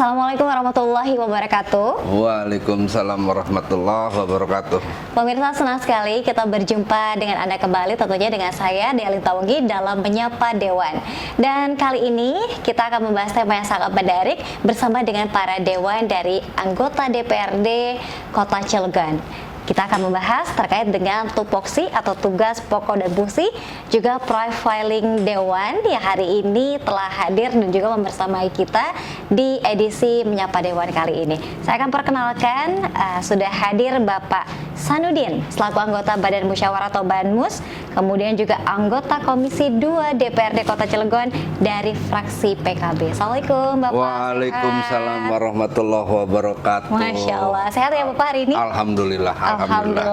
Assalamualaikum warahmatullahi wabarakatuh. Waalaikumsalam warahmatullahi wabarakatuh. Pemirsa, senang sekali kita berjumpa dengan Anda kembali, tentunya dengan saya Dea Lita Wonggi dalam Menyapa Dewan. Dan kali ini kita akan membahas tema yang sangat menarik bersama dengan para dewan dari anggota DPRD Kota Cilegon. Kita akan membahas terkait dengan tupoksi atau tugas pokok dan fungsi, juga profiling dewan yang hari ini telah hadir dan juga membersamai kita di edisi Menyapa Dewan kali ini. Saya akan perkenalkan sudah hadir Bapak Sanudin selaku anggota Badan Musyawarah atau Banmus, kemudian juga anggota Komisi 2 DPRD Kota Cilegon dari fraksi PKB. Assalamualaikum Bapak. Waalaikumsalam warahmatullahi wabarakatuh. Masya Allah, sehat ya Bapak hari ini? Alhamdulillah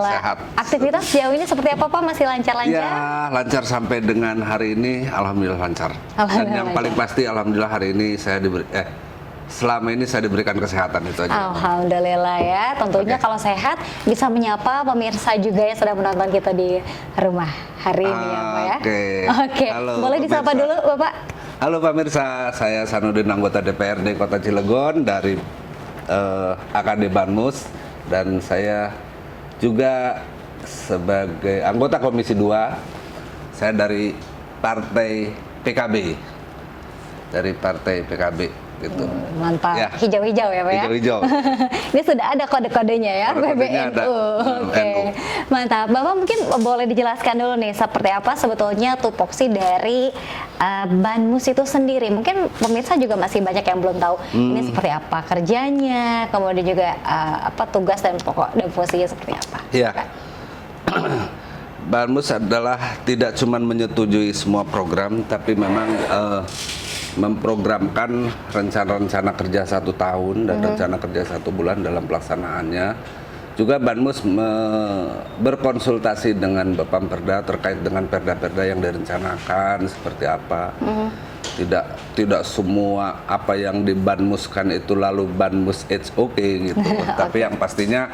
sehat. Aktivitas sejauh ini seperti apa Pak? Masih lancar-lancar? Ya, lancar sampai dengan hari ini. Alhamdulillah lancar. Dan yang paling pasti alhamdulillah hari ini selama ini saya diberikan kesehatan, itu aja. Alhamdulillah ya. Tentunya kalau sehat bisa menyapa pemirsa juga yang sedang menonton kita di rumah hari ini ya Pak ya. Oke. Boleh disapa dulu Bapak? Halo pemirsa, saya Sanudin, anggota DPRD Kota Cilegon dari AKD Banmus, dan saya juga sebagai anggota Komisi 2, saya dari Partai PKB. Dari Partai PKB. Gitu. Mantap, ya. Hijau-hijau ya Pak ya? Hijau-hijau. Ini sudah ada kode-kodenya ya, PBNU. Oke. Mantap, Bapak mungkin boleh dijelaskan dulu nih seperti apa sebetulnya tupoksi dari Banmus itu sendiri. Mungkin pemirsa juga masih banyak yang belum tahu ini seperti apa kerjanya, kemudian juga apa tugas dan pokok dan fungsinya seperti apa. Iya. Banmus adalah tidak cuma menyetujui semua program, tapi memang memprogramkan rencana-rencana kerja 1 tahun dan rencana kerja 1 bulan dalam pelaksanaannya. Juga Banmus berkonsultasi dengan Bapamperda terkait dengan perda-perda yang direncanakan seperti apa. Tidak semua apa yang dibanmuskan itu lalu Banmus it's okay gitu. Tapi yang pastinya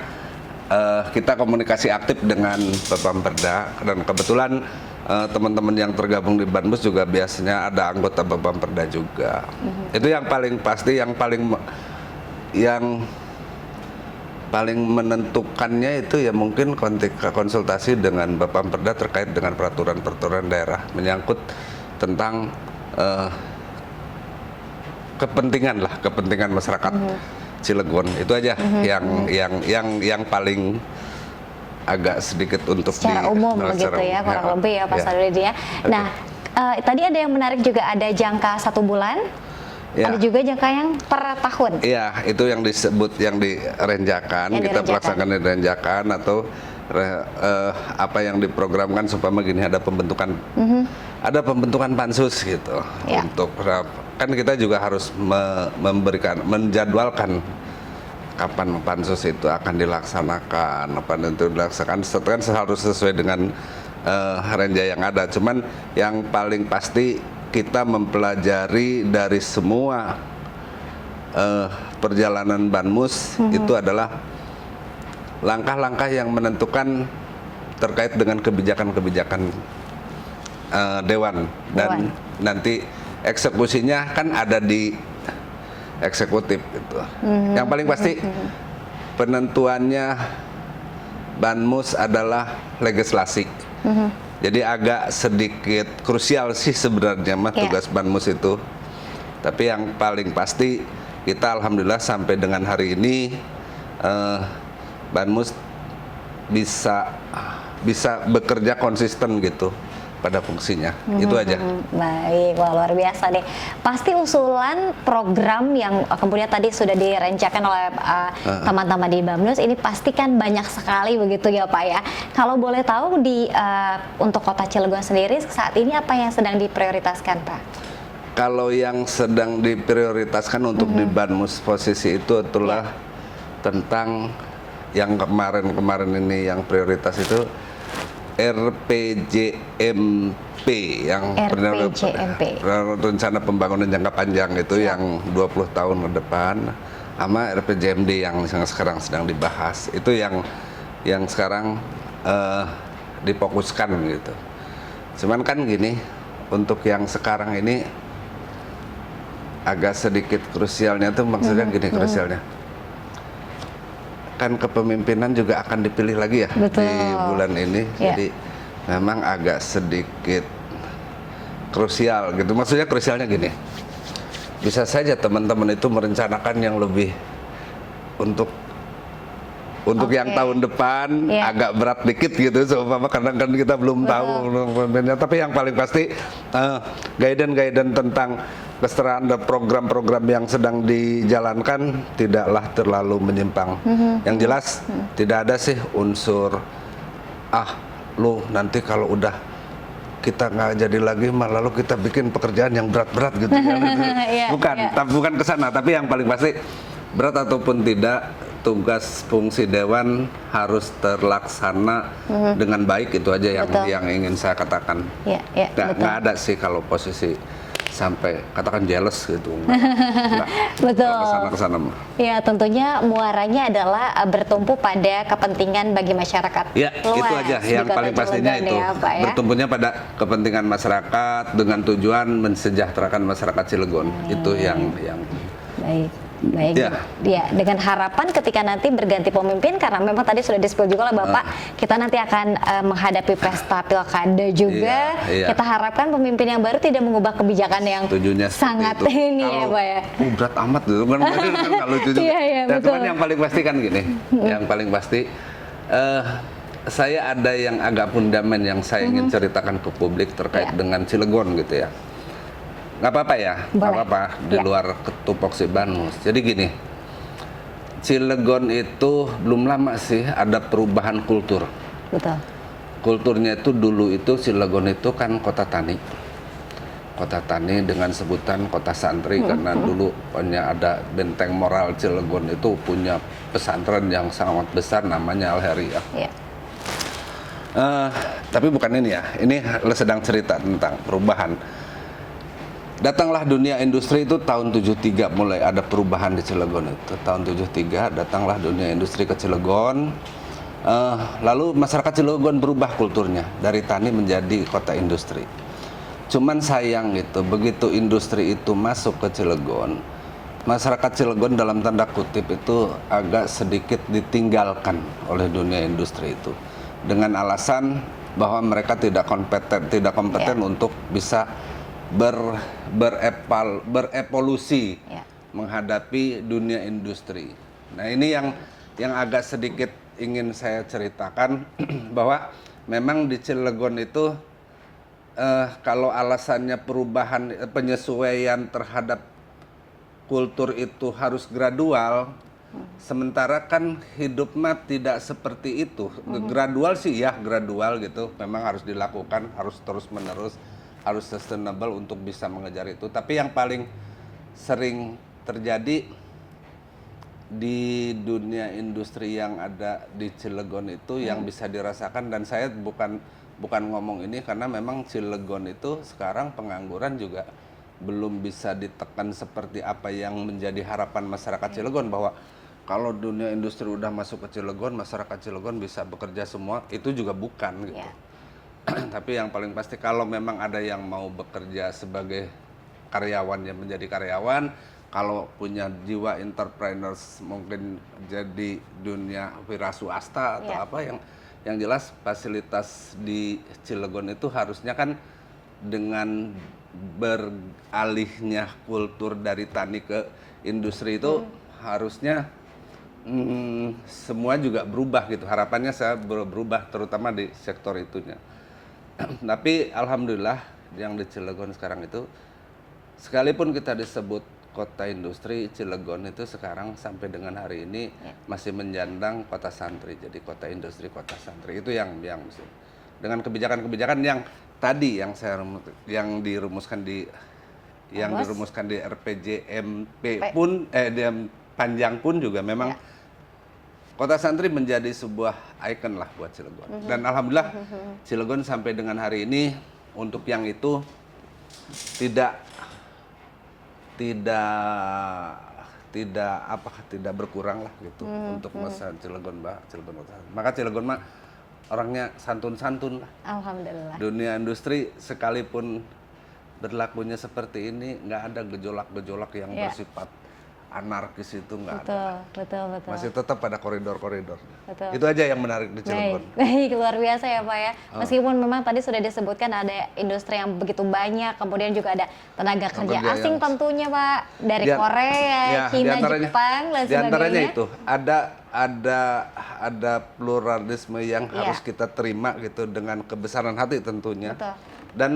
kita komunikasi aktif dengan Bapamperda, dan kebetulan teman-teman yang tergabung di Banmus juga biasanya ada anggota Bapamperda juga. Itu yang paling pasti, yang paling menentukannya itu ya mungkin konsultasi dengan Bapamperda terkait dengan peraturan-peraturan daerah menyangkut tentang kepentingan masyarakat Cilegon. Itu aja yang paling agak sedikit untuk secara umum begitu ya, kurang lebih ya Pak Sanudin ya. Nah, tadi ada yang menarik juga, ada jangka 1 bulan, ada juga jangka yang per tahun. Iya, itu yang disebut yang direnjakan, kita pelaksanakan direnjakan atau apa yang diprogramkan supaya begini, ada pembentukan pansus gitu. Untuk kan kita juga harus menjadwalkan kapan pansus itu akan dilaksanakan, kan harus sesuai dengan renja yang ada. Cuman yang paling pasti kita mempelajari dari semua perjalanan Banmus itu adalah langkah-langkah yang menentukan terkait dengan kebijakan-kebijakan dewan, dan nanti eksekusinya kan ada di eksekutif gitu. Yang paling pasti penentuannya Banmus adalah legislasi. Jadi agak sedikit krusial sih sebenarnya tugas Banmus itu. Tapi yang paling pasti kita alhamdulillah sampai dengan hari ini Banmus bisa bekerja konsisten gitu pada fungsinya. Itu aja. Baik, wah, luar biasa deh. Pasti usulan program yang kemudian tadi sudah direncanakan oleh teman-teman di Banmus ini pasti kan banyak sekali begitu ya Pak ya. Kalau boleh tahu untuk Kota Cilegon sendiri saat ini apa yang sedang diprioritaskan Pak? Kalau yang sedang diprioritaskan untuk di Banmus posisi itu adalah tentang yang kemarin ini yang prioritas itu RPJMP yang rencana pembangunan jangka panjang itu yang 20 tahun ke depan, sama RPJMD yang sekarang sedang dibahas. Itu yang sekarang difokuskan gitu. Cuman kan gini, untuk yang sekarang ini agak sedikit krusialnya tuh maksudnya gini krusialnya. Kan kepemimpinan juga akan dipilih lagi ya Betul. di bulan ini. Ya. Jadi memang agak sedikit krusial gitu. Maksudnya krusialnya gini. Bisa saja teman-teman itu merencanakan yang lebih untuk yang tahun depan agak berat dikit gitu, seumpama kadang kan kita belum tahu pemimpinnya. Tapi yang paling pasti guidance tentang kesetaraan dan program-program yang sedang dijalankan tidaklah terlalu menyimpang. Yang jelas tidak ada sih unsur lu nanti kalau udah kita nggak jadi lagi lalu kita bikin pekerjaan yang berat-berat gitu ya. Bukan ke sana, tapi yang paling pasti berat ataupun tidak, tugas fungsi dewan harus terlaksana dengan baik, itu aja yang ingin saya katakan. Nggak ada sih kalau posisi sampai katakan jealous gitu. Nggak. Betul. Kesana. Ya, tentunya muaranya adalah bertumpu pada kepentingan bagi masyarakat. Ya, luas, itu aja yang paling pastinya itu. Ya, Pak, ya? Bertumpunya pada kepentingan masyarakat dengan tujuan mensejahterakan masyarakat Cilegon. Itu yang Baik. Ya, dengan harapan ketika nanti berganti pemimpin, karena memang tadi sudah disebut juga oleh Bapak, kita nanti akan menghadapi pesta pilkada juga. Kita harapkan pemimpin yang baru tidak mengubah kebijakan yang sangat ini ya, Pak ya. Berat amat gitu kan nggak lucu juga. Cuman yang paling pasti kan gini, yang paling pasti saya ada yang agak fundament yang saya ingin ceritakan ke publik terkait dengan Cilegon gitu ya. Nggak apa-apa ya, nggak apa-apa di luar tupoksi Banmus. Jadi gini, Cilegon itu belum lama sih ada perubahan kultur. Betul. Kulturnya itu dulu itu Cilegon itu kan kota tani. Kota tani dengan sebutan kota santri karena dulu punya ada benteng moral Cilegon itu punya pesantren yang sangat besar namanya Al-Heriyah. Tapi bukan ini ya, ini sedang cerita tentang perubahan. Datanglah dunia industri itu tahun 73 mulai ada perubahan di Cilegon itu. Tahun 73 datanglah dunia industri ke Cilegon. Lalu masyarakat Cilegon berubah kulturnya dari tani menjadi kota industri. Cuman sayang gitu, begitu industri itu masuk ke Cilegon, masyarakat Cilegon dalam tanda kutip itu agak sedikit ditinggalkan oleh dunia industri itu. Dengan alasan bahwa mereka tidak kompeten untuk bisa berevolusi menghadapi dunia industri. Nah ini yang agak sedikit ingin saya ceritakan bahwa memang di Cilegon itu kalau alasannya perubahan penyesuaian terhadap kultur itu harus gradual, sementara kan hidup mah tidak seperti itu. Gradual sih ya, gradual gitu, memang harus dilakukan, harus terus menerus, harus sustainable untuk bisa mengejar itu. Tapi yang paling sering terjadi di dunia industri yang ada di Cilegon itu yang bisa dirasakan, dan saya bukan ngomong ini karena memang Cilegon itu sekarang pengangguran juga belum bisa ditekan seperti apa yang menjadi harapan masyarakat Cilegon, bahwa kalau dunia industri udah masuk ke Cilegon, masyarakat Cilegon bisa bekerja semua, itu juga bukan gitu. Tapi yang paling pasti kalau memang ada yang mau bekerja sebagai karyawan, yang menjadi karyawan, kalau punya jiwa entrepreneurs mungkin jadi dunia wira swasta atau apa, yang jelas fasilitas di Cilegon itu harusnya kan dengan beralihnya kultur dari tani ke industri itu harusnya semua juga berubah gitu. Harapannya saya berubah terutama di sektor itunya. Tapi alhamdulillah yang di Cilegon sekarang itu, sekalipun kita disebut kota industri, Cilegon itu sekarang sampai dengan hari ini masih menjandang kota santri. Jadi kota industri, kota santri itu yang dengan kebijakan-kebijakan yang tadi yang dirumuskan di RPJMP pun panjang pun juga memang kota santri menjadi sebuah ikon lah buat Cilegon. Dan alhamdulillah Cilegon sampai dengan hari ini untuk yang itu tidak berkurang lah gitu untuk masa Cilegon, maka Cilegon mah orangnya santun-santun lah. Alhamdulillah. Dunia industri sekalipun berlakunya seperti ini, nggak ada gejolak-gejolak yang bersifat anarkis, itu nggak ada. Betul. Masih tetap pada koridor-koridor. Betul. Itu aja yang menarik di Cilegon. Baik, luar biasa ya Pak ya. Meskipun memang tadi sudah disebutkan ada industri yang begitu banyak, kemudian juga ada tenaga kerja asing tentunya Pak, dari Korea, Cina, Jepang, dan sebagainya. Di antaranya itu ada pluralisme yang harus kita terima gitu dengan kebesaran hati tentunya. Betul. Dan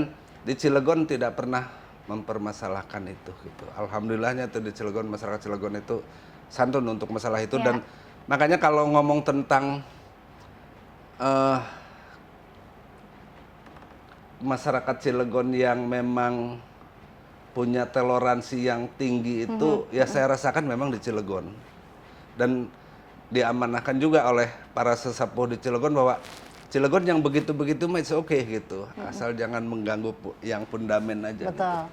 di Cilegon tidak pernah mempermasalahkan itu gitu. Alhamdulillahnya tuh di Cilegon, masyarakat Cilegon itu santun untuk masalah itu. Dan makanya kalau ngomong tentang masyarakat Cilegon yang memang punya toleransi yang tinggi itu ya saya rasakan memang di Cilegon. Dan diamanahkan juga oleh para sesepuh di Cilegon bahwa Cilegon yang begitu-begitu mah it's okay gitu, asal jangan mengganggu yang fundamen aja. Betul.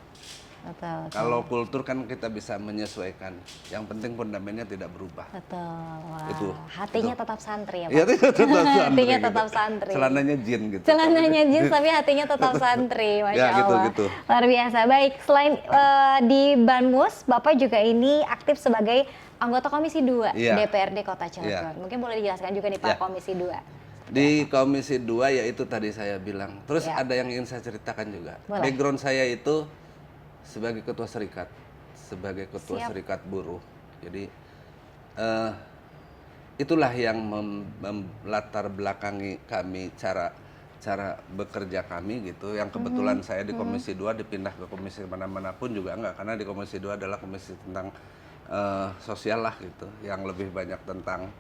Betul. Kalau kultur kan kita bisa menyesuaikan, yang penting fundamennya tidak berubah. Betul. Wah. Itu. Hatinya tetap santri ya Pak? Iya, tetap santri. Hatinya tetap santri. Celananya jin gitu. Celananya jin tapi hatinya tetap santri, Masya Ya, Allah. gitu. Luar biasa. Baik, selain di Banmus, Bapak juga ini aktif sebagai anggota Komisi 2 DPRD Kota Cilegon. Mungkin boleh dijelaskan juga nih Pak Komisi 2. Di Komisi 2 ya itu tadi saya bilang. Terus ada yang ingin saya ceritakan juga. Boleh. Background saya itu sebagai ketua serikat, serikat buruh. Jadi itulah yang melatar belakangi kami cara bekerja kami gitu. Yang kebetulan saya di Komisi 2 dipindah ke komisi mana-mana pun juga enggak, karena di Komisi 2 adalah komisi tentang sosial lah gitu, yang lebih banyak tentang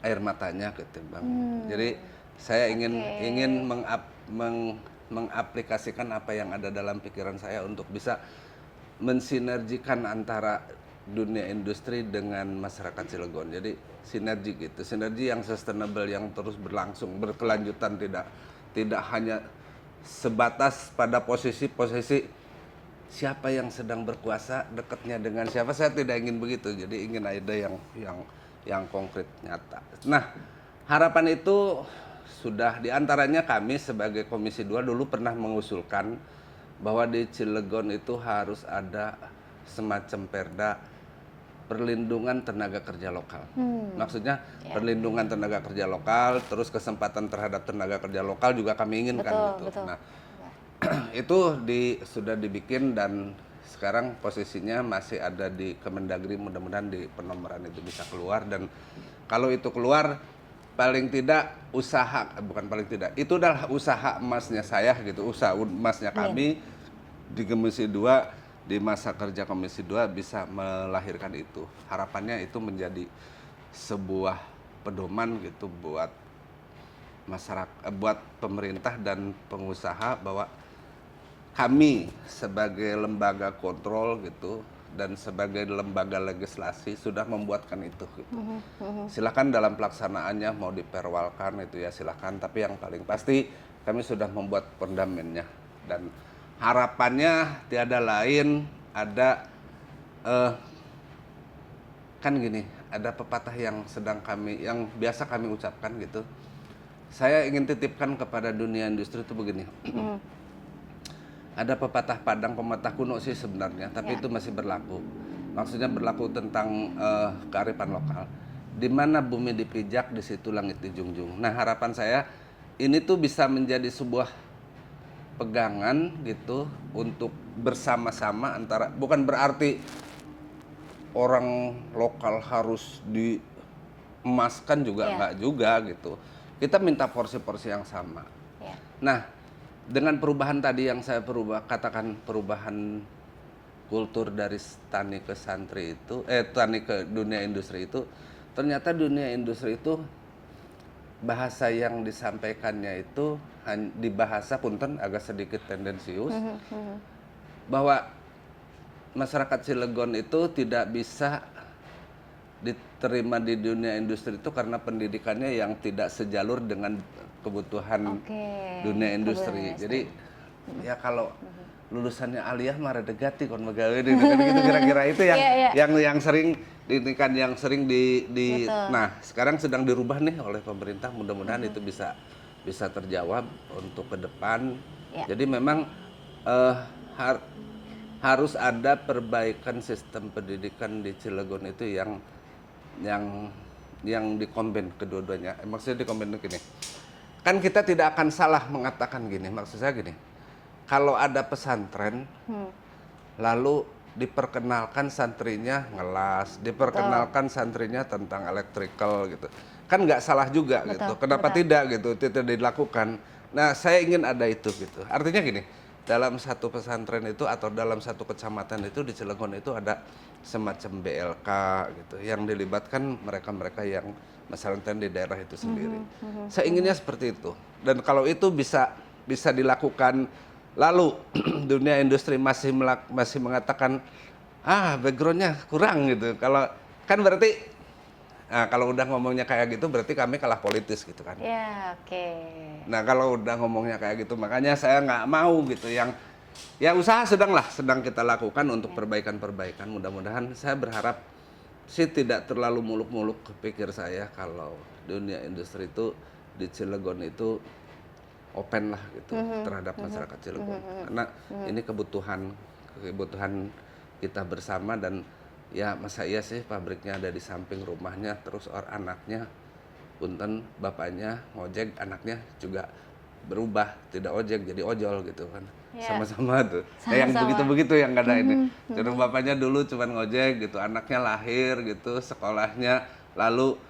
air matanya ketimbang. Jadi saya ingin mengaplikasikan apa yang ada dalam pikiran saya untuk bisa mensinergikan antara dunia industri dengan masyarakat Cilegon. Jadi sinergi gitu, sinergi yang sustainable, yang terus berlangsung, berkelanjutan, tidak hanya sebatas pada posisi siapa yang sedang berkuasa dekatnya dengan siapa. Saya tidak ingin begitu. Jadi ingin ada yang konkret, nyata. Nah, harapan itu sudah diantaranya kami sebagai Komisi 2 dulu pernah mengusulkan bahwa di Cilegon itu harus ada semacam perda perlindungan tenaga kerja lokal. Maksudnya perlindungan tenaga kerja lokal, terus kesempatan terhadap tenaga kerja lokal juga kami inginkan gitu. Nah, itu sudah dibikin dan sekarang posisinya masih ada di Kemendagri, mudah-mudahan di penomoran itu bisa keluar. Dan kalau itu keluar, paling tidak itu adalah usaha emasnya saya gitu, usaha emasnya kami di Komisi 2, di masa kerja Komisi 2 bisa melahirkan itu. Harapannya itu menjadi sebuah pedoman gitu buat masyarakat, buat pemerintah dan pengusaha, bahwa kami sebagai lembaga kontrol gitu dan sebagai lembaga legislasi sudah membuatkan itu gitu. Silakan dalam pelaksanaannya mau diperwalkan itu ya silakan, tapi yang paling pasti kami sudah membuat fundamennya. Dan harapannya tiada lain, ada kan gini, ada pepatah yang biasa kami ucapkan gitu. Saya ingin titipkan kepada dunia industri itu begini. Ada pepatah Padang, pepatah kuno sih sebenarnya, tapi itu masih berlaku. Maksudnya berlaku tentang kearifan lokal. Di mana bumi dipijak, di situ langit dijunjung. Nah, harapan saya ini tuh bisa menjadi sebuah pegangan gitu untuk bersama-sama antara, bukan berarti orang lokal harus diemaskan juga, enggak juga gitu. Kita minta porsi-porsi yang sama. Nah, dengan perubahan tadi yang saya katakan perubahan kultur dari tani ke santri itu, tani ke dunia industri itu, ternyata dunia industri itu bahasa yang disampaikannya itu di bahasa punten agak sedikit tendensius, bahwa masyarakat Cilegon itu tidak bisa diterima di dunia industri itu karena pendidikannya yang tidak sejalur dengan kebutuhan dunia industri. Jadi ya kalau lulusannya aliyah mah rada gati kon magawe gitu kira-kira itu yang sering nah sekarang sedang dirubah nih oleh pemerintah, mudah-mudahan itu bisa terjawab untuk ke depan. Jadi memang har- harus ada perbaikan sistem pendidikan di Cilegon itu yang yang dikombin kedua-duanya. Maksudnya dikombin gini. Kan kita tidak akan salah mengatakan gini. Maksud saya gini. Kalau ada pesantren, lalu diperkenalkan santrinya ngelas, diperkenalkan santrinya tentang electrical gitu. Kan nggak salah juga gitu. Kenapa tidak gitu? Tidak dilakukan. Nah, saya ingin ada itu gitu. Artinya gini, dalam satu pesantren itu atau dalam satu kecamatan itu di Cilegon itu ada semacam BLK gitu yang dilibatkan mereka-mereka yang pesantren di daerah itu sendiri. Saya inginnya seperti itu. Dan kalau itu bisa dilakukan, lalu dunia industri masih mengatakan backgroundnya kurang gitu. Kalau kan berarti kalau udah ngomongnya kayak gitu berarti kami kalah politis gitu kan. Ya, oke. Nah kalau udah ngomongnya kayak gitu makanya saya nggak mau gitu yang ya usaha sedang kita lakukan untuk perbaikan-perbaikan. Mudah-mudahan saya berharap sih tidak terlalu muluk-muluk pikir saya kalau dunia industri itu di Cilegon itu open lah gitu terhadap masyarakat Cilegon. Karena ini kebutuhan kita bersama dan ya masa iya sih pabriknya ada di samping rumahnya terus anaknya punten bapaknya ngojek anaknya juga berubah tidak ojek jadi ojol gitu kan. Sama-sama tuh kayak yang begitu-begitu yang nggak ada ini terus bapaknya dulu cuman ngojek gitu anaknya lahir gitu sekolahnya lalu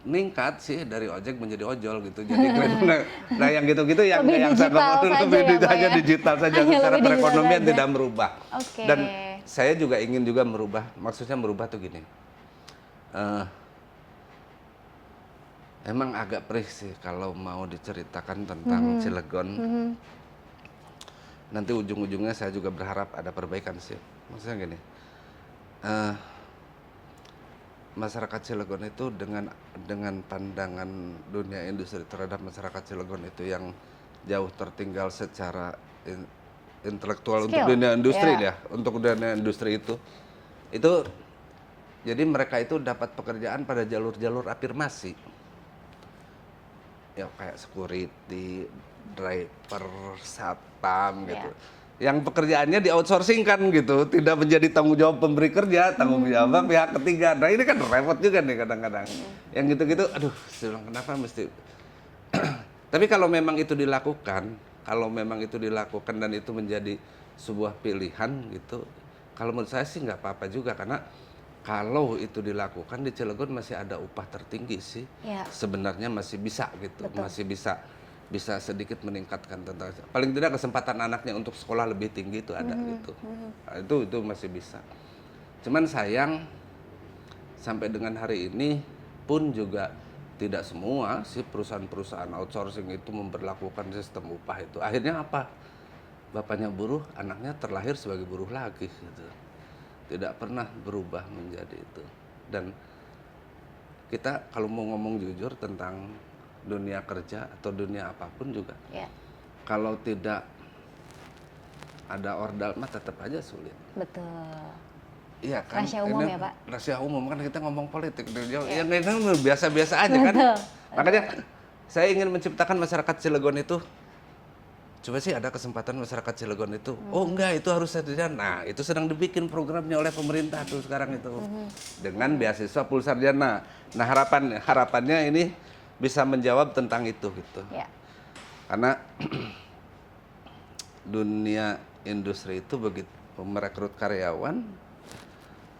meningkat sih dari ojek menjadi ojol gitu jadi nah yang gitu-gitu yang sangat lebih hanya digital saja secara perekonomian tidak merubah. Dan saya juga ingin juga merubah, maksudnya merubah tuh gini. Emang agak perih sih kalau mau diceritakan tentang Cilegon. Nanti ujung-ujungnya saya juga berharap ada perbaikan sih. Maksudnya gini, masyarakat Cilegon itu dengan pandangan dunia industri terhadap masyarakat Cilegon itu yang jauh tertinggal secara intelektual untuk dunia industri untuk dunia industri itu jadi mereka itu dapat pekerjaan pada jalur-jalur afirmasi ya kayak security, driver, satpam gitu yang pekerjaannya di outsourcing kan gitu tidak menjadi tanggung jawab pemberi kerja tanggung jawab pihak ketiga. Nah ini kan repot juga nih kadang-kadang yang gitu-gitu aduh saya bilang kenapa mesti tapi kalau memang itu dilakukan dan itu menjadi sebuah pilihan gitu kalau menurut saya sih nggak apa-apa juga karena kalau itu dilakukan di Cilegon masih ada upah tertinggi sih sebenarnya masih bisa gitu. Masih bisa sedikit meningkatkan tentang paling tidak kesempatan anaknya untuk sekolah lebih tinggi itu ada gitu. Nah, itu masih bisa. Cuman sayang sampai dengan hari ini pun juga tidak semua sih perusahaan-perusahaan outsourcing itu memberlakukan sistem upah itu. Akhirnya apa? Bapaknya buruh, anaknya terlahir sebagai buruh lagi gitu. Tidak pernah berubah menjadi itu. Dan kita kalau mau ngomong jujur tentang dunia kerja atau dunia apapun juga kalau tidak ada ordal mah tetap aja sulit. Betul. Iya kan. Rahasia umum ya Pak. Rahasia umum kan kita ngomong politik. Yang ini biasa-biasa aja kan. Makanya saya ingin menciptakan masyarakat Cilegon itu. Coba sih ada kesempatan masyarakat Cilegon itu. Oh enggak itu harus sarjana. Nah itu sedang dibikin programnya oleh pemerintah tuh sekarang itu. Dengan beasiswa full sarjana. Nah harapannya ini bisa menjawab tentang itu gitu. Karena dunia industri itu begitu merekrut karyawan,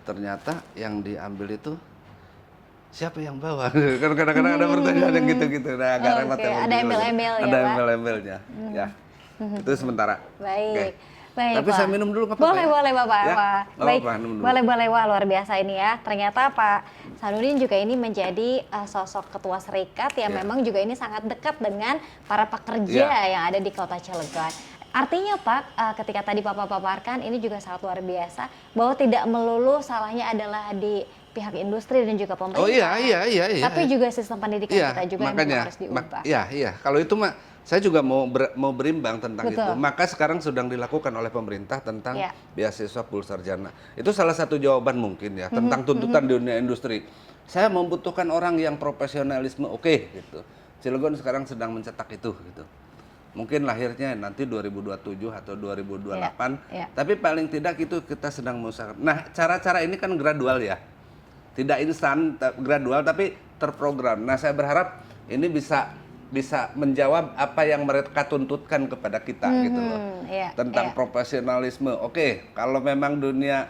ternyata yang diambil itu siapa yang bawa? Kan kadang-kadang ada pertanyaan yang gitu-gitu. Nah, agak repot ya. Ada embel-embel ya, ada Pak? embel-embelnya. Ya. Itu sementara. Baik. Baik, Tapi Pak. saya minum dulu nggak apa-apa? Boleh, Bapak. Ya? Wah, Nggak baik. apa-apa, minum dulu. Boleh. Wah, luar biasa ini ya. Ternyata Pak Sanudin juga ini menjadi sosok ketua serikat yang memang juga ini sangat dekat dengan para pekerja yang ada di Kota Cilegon. Artinya Pak, ketika tadi Bapak paparkan ini juga sangat luar biasa bahwa tidak melulu salahnya adalah di pihak industri dan juga pemerintah. Oh iya. Tapi juga sistem pendidikan kita juga yang harus diubah. Iya. Kalau itu mah saya juga mau berimbang tentang itu. Maka sekarang sedang dilakukan oleh pemerintah tentang beasiswa full sarjana. Itu salah satu jawaban mungkin ya tentang tuntutan di dunia industri. Saya membutuhkan orang yang profesionalisme oke gitu. Cilegon sekarang sedang mencetak itu gitu. Mungkin lahirnya nanti 2027 atau 2028, Iya. tapi paling tidak itu kita sedang mengusahakan. Nah, cara-cara ini kan gradual ya, tidak instan, gradual tapi terprogram. Nah, saya berharap ini bisa menjawab apa yang mereka tuntutkan kepada kita gitu loh, Iya, tentang profesionalisme. Oke, kalau memang dunia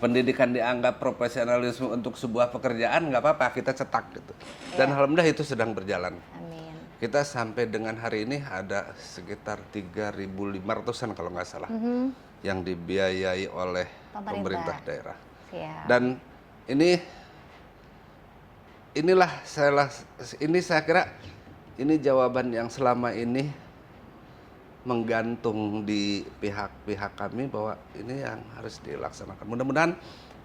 pendidikan dianggap profesionalisme untuk sebuah pekerjaan, nggak apa-apa, kita cetak gitu. Dan alhamdulillah itu sedang berjalan. Amin. Kita sampai dengan hari ini ada sekitar 3.500-an kalau nggak salah yang dibiayai oleh pemerintah daerah. Siap. Dan ini saya kira ini jawaban yang selama ini menggantung di pihak-pihak kami bahwa ini yang harus dilaksanakan. Mudah-mudahan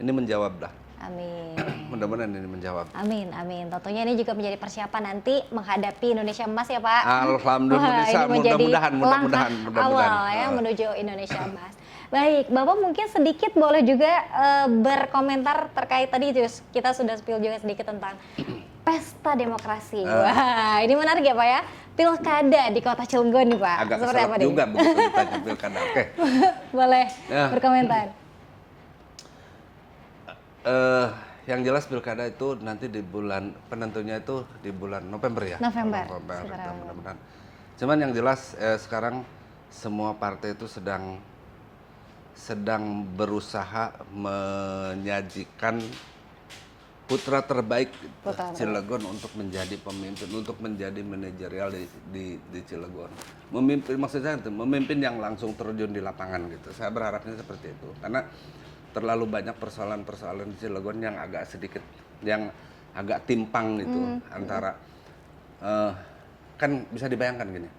ini menjawab dah. Amin. Mudah-mudahan ini menjawab. Amin, amin. Tentunya ini juga menjadi persiapan nanti menghadapi Indonesia Emas ya Pak. Alhamdulillah, Wah, ini menjadi mudah-mudahan. awal ya menuju Indonesia Emas. Baik, Bapak mungkin sedikit boleh juga berkomentar terkait tadi kita sudah spill juga sedikit tentang pesta demokrasi. Wah, ini menarik ya Pak ya. Pilkada di Kota Cilegon nih Pak. Agak Seperti apa nih? juga begitu ditanya pilkada. Oke. Boleh Ya. berkomentar. Yang jelas pilkada itu nanti di bulan penentunya itu di bulan November ya. November. Itu mudah-mudahan. Cuman yang jelas sekarang semua partai itu sedang berusaha menyajikan putra terbaik Cilegon untuk menjadi pemimpin, untuk menjadi manajerial di Cilegon. Memimpin, maksudnya itu memimpin yang langsung terjun di lapangan gitu. Saya berharapnya seperti itu. Karena terlalu banyak persoalan-persoalan di Cilegon yang agak timpang gitu antara kan bisa dibayangkan gini.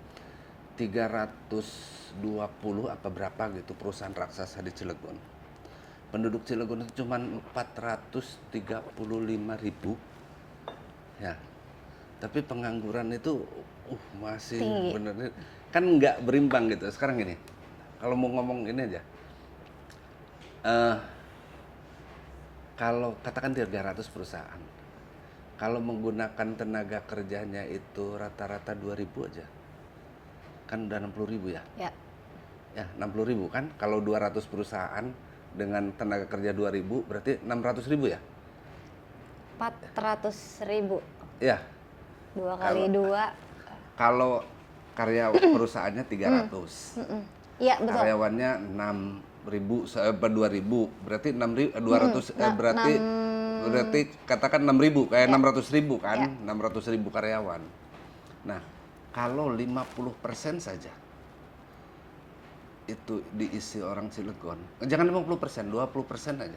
320 apa berapa gitu perusahaan raksasa di Cilegon. Penduduk Cilegon itu cuma 435.000 ya, tapi pengangguran itu masih bener kan nggak berimbang gitu. Sekarang gini, kalau mau ngomong ini aja, kalau katakan 300 perusahaan, kalau menggunakan tenaga kerjanya itu rata-rata 2.000 aja, kan udah 60.000 ya? Ya 60.000 kan, kalau 200 perusahaan dengan tenaga kerja 2.000 berarti 600.000 ya? 400.000. Ya. 2 kali 2. Kalau karya perusahaannya 300. Iya, betul. Karyawannya 2.000 berarti 6.000 berarti katakan 6.000 kayak 600.000 kan? 600.000 karyawan. Nah, kalau 50% saja itu diisi orang Cilegon, jangan 50%, 20% aja.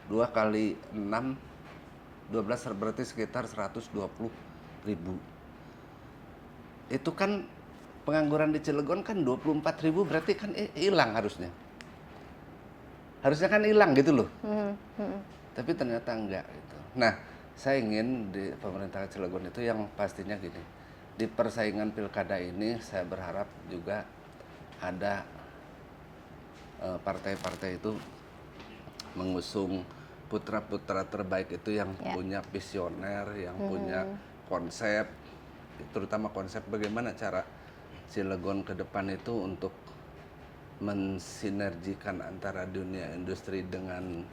2 kali 6, 12 berarti sekitar 120.000. Itu kan pengangguran di Cilegon kan 24.000 berarti kan hilang harusnya. Harusnya kan hilang gitu loh. Tapi ternyata enggak gitu. Nah, saya ingin di pemerintah Cilegon itu yang pastinya gini. Di persaingan pilkada ini saya berharap juga ada partai-partai itu mengusung putra-putra terbaik itu yang punya visioner, yang punya konsep, terutama konsep bagaimana cara Cilegon ke depan itu untuk mensinergikan antara dunia industri dengan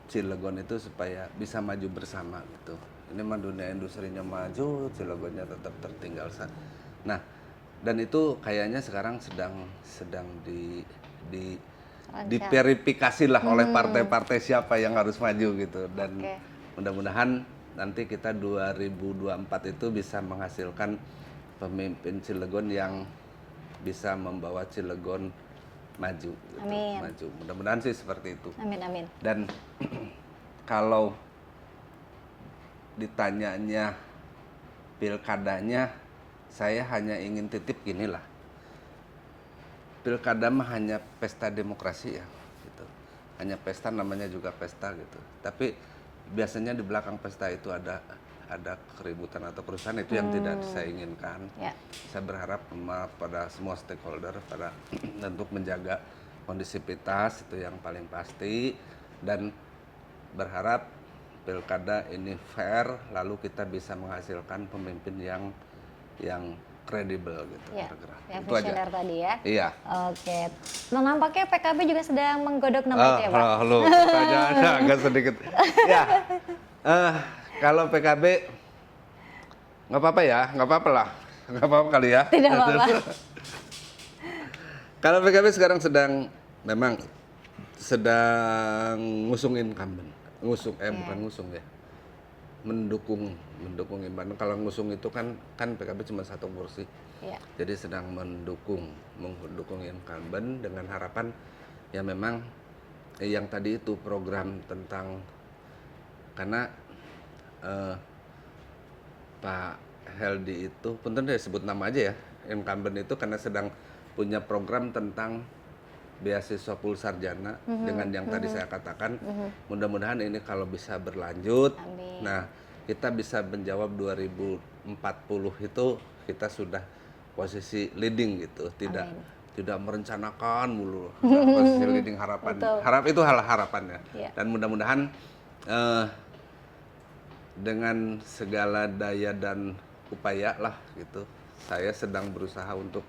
Cilegon itu supaya bisa maju bersama gitu. Ini mah dunia industrinya maju, Cilegonnya tetap tertinggal. Nah, dan itu kayaknya sekarang sedang diverifikasi lah oleh partai-partai siapa yang harus maju gitu. Dan mudah-mudahan nanti kita 2024 itu bisa menghasilkan pemimpin Cilegon yang bisa membawa Cilegon maju gitu. Maju. Mudah-mudahan sih seperti itu. Amin. Dan kalau ditanyanya pilkadanya, saya hanya ingin titip ginilah. Pilkada mah hanya pesta demokrasi ya gitu. Hanya pesta, namanya juga pesta gitu. Tapi biasanya di belakang pesta itu ada keributan atau kerusuhan, itu yang tidak saya inginkan. Saya berharap pada semua stakeholder untuk menjaga kondisivitas itu yang paling pasti, dan berharap pilkada ini fair, lalu kita bisa menghasilkan pemimpin yang kredibel gitu Ya, kira-kira. yang Itu aja. visioner tadi ya. Iya. Oke. Nah, nampaknya PKB juga sedang menggodok nama itu ya, Pak? Halo, pertanyaannya agak sedikit. Ya, kalau PKB nggak apa-apa ya, nggak apa-apa lah, nggak apa-apa kali ya. Tidak apa-apa. Kalau PKB sekarang memang sedang ngusung incumbent, bukan ngusung ya, mendukung incumbent. Kalau ngusung itu kan PKB cuma 1 kursi, Iya. jadi sedang mendukung incumbent dengan harapan ya memang yang tadi itu program tentang karena Pak Heldi itu, punten deh sebut nama aja ya, incumbent itu karena sedang punya program tentang beasiswa Pulsarjana dengan yang tadi saya katakan. Mudah-mudahan ini kalau bisa berlanjut. Amin. Nah, kita bisa menjawab 2040 itu kita sudah posisi leading gitu, tidak merencanakan mulu, posisi leading harapan. Itu harapannya. Iya. Dan mudah-mudahan dengan segala daya dan upaya lah gitu, saya sedang berusaha untuk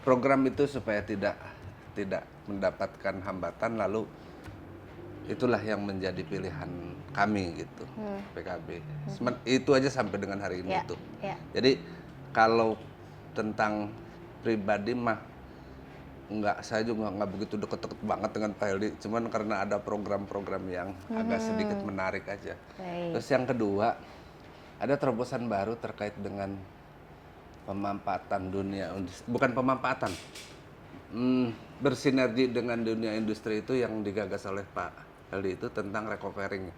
program itu supaya tidak mendapatkan hambatan, lalu itulah yang menjadi pilihan kami gitu, PKB. Itu aja sampai dengan hari ini Ya, itu. ya. Jadi kalau tentang pribadi mah saya juga nggak begitu deket-deket banget dengan Pak Heldi, cuman karena ada program-program yang agak sedikit menarik aja. Baik. Terus yang kedua, ada terobosan baru terkait dengan pemampatan bersinergi dengan dunia industri itu yang digagas oleh Pak Heldi itu tentang recovering,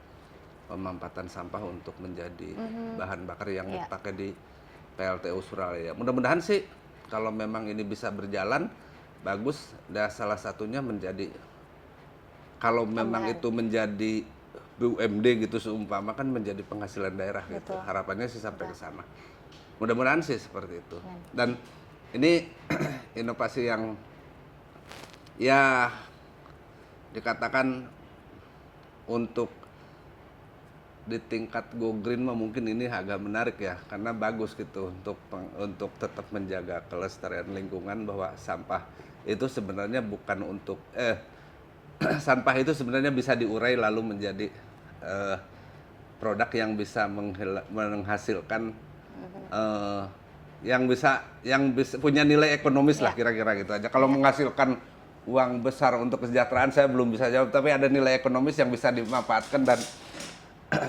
pemampatan sampah untuk menjadi bahan bakar yang dipakai di PLTU Suralaya. Mudah-mudahan sih kalau memang ini bisa berjalan bagus, dan salah satunya menjadi kalau memang itu menjadi BUMD gitu seumpama kan menjadi penghasilan daerah gitu. Harapannya sih sampai ke sana. Mudah-mudahan sih seperti itu. Dan ini inovasi yang ya dikatakan untuk di tingkat go green mah mungkin ini agak menarik ya, karena bagus gitu untuk tetap menjaga kelestarian lingkungan, bahwa sampah itu sebenarnya bukan untuk sampah itu sebenarnya bisa diurai lalu menjadi produk yang bisa menghasilkan yang bisa punya nilai ekonomis lah, kira-kira gitu aja. Kalau menghasilkan uang besar untuk kesejahteraan saya belum bisa jawab, tapi ada nilai ekonomis yang bisa dimanfaatkan dan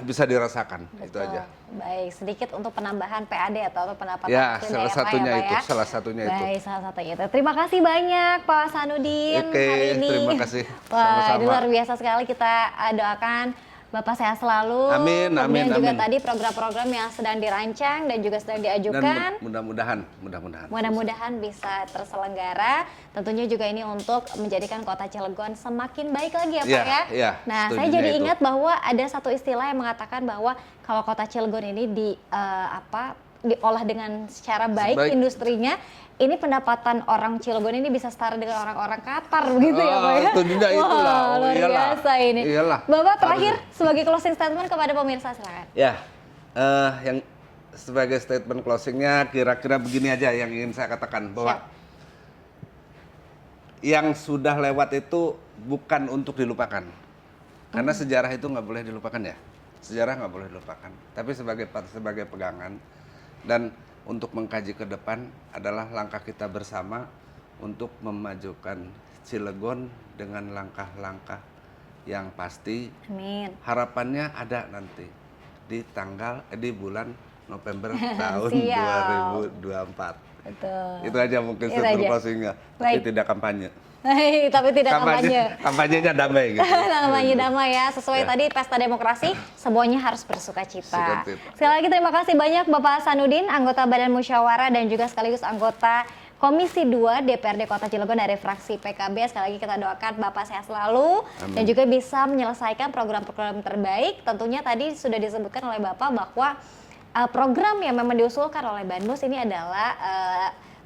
bisa dirasakan. Betul. Itu aja. Baik, sedikit untuk penambahan PAD atau pendapatan Ya, daerah salah satunya ya, Pak, itu, ya? salah satunya itu. Baik, salah satunya itu. Terima kasih banyak Pak Sanudin Oke, hari ini. terima kasih. Wah, Sama-sama. ini luar biasa sekali, kita doakan Bapak sehat selalu. Amin, Kemudian amin, juga amin. tadi program-program yang sedang dirancang dan juga sedang Dan diajukan. mudah-mudahan Bisa terselenggara. Tentunya juga ini untuk menjadikan kota Cilegon semakin baik lagi ya Pak ya. Iya, Nah, saya setujunya jadi itu. ingat bahwa ada satu istilah yang mengatakan bahwa kalau kota Cilegon ini diolah dengan secara baik industrinya, ini pendapatan orang Cilegon ini bisa setara dengan orang-orang Qatar begitu ya Pak ya. Tentunya itulah. Wah, luar biasa ini. Iyalah. Bapak terakhir sebagai closing statement kepada pemirsa silakan. Ya, yang sebagai statement closingnya kira-kira begini aja yang ingin saya katakan, bahwa yang sudah lewat itu bukan untuk dilupakan, karena sejarah itu nggak boleh dilupakan ya, sejarah nggak boleh dilupakan. Tapi sebagai pegangan dan untuk mengkaji ke depan adalah langkah kita bersama untuk memajukan Cilegon dengan langkah-langkah yang pasti. Amin. Harapannya ada nanti di bulan November tahun Siap. 2024. Betul. Itu aja mungkin Itu statement aja. closingnya. Tapi Baik. tidak kampanye. Tapi tidak kampanye. Kampanyenya damai gitu. Kampanye damai ya, sesuai tadi pesta demokrasi, semuanya harus bersuka cita. Sukacita. Sekali lagi terima kasih banyak Bapak Sanudin, anggota Badan Musyawarah dan juga sekaligus anggota Komisi 2 DPRD Kota Cilegon dari fraksi PKB. Sekali lagi kita doakan Bapak sehat selalu. Amin. Dan juga bisa menyelesaikan program-program terbaik. Tentunya tadi sudah disebutkan oleh Bapak bahwa program yang memang diusulkan oleh Banmus ini adalah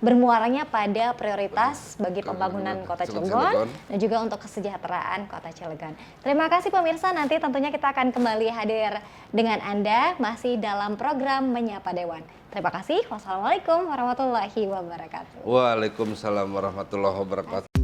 bermuaranya pada prioritas bagi pembangunan Kota Cilegon Cilegon. dan juga untuk kesejahteraan Kota Cilegon. Terima kasih pemirsa, nanti tentunya kita akan kembali hadir dengan Anda masih dalam program Menyapa Dewan. Terima kasih. Wassalamualaikum warahmatullahi wabarakatuh. Waalaikumsalam warahmatullahi wabarakatuh.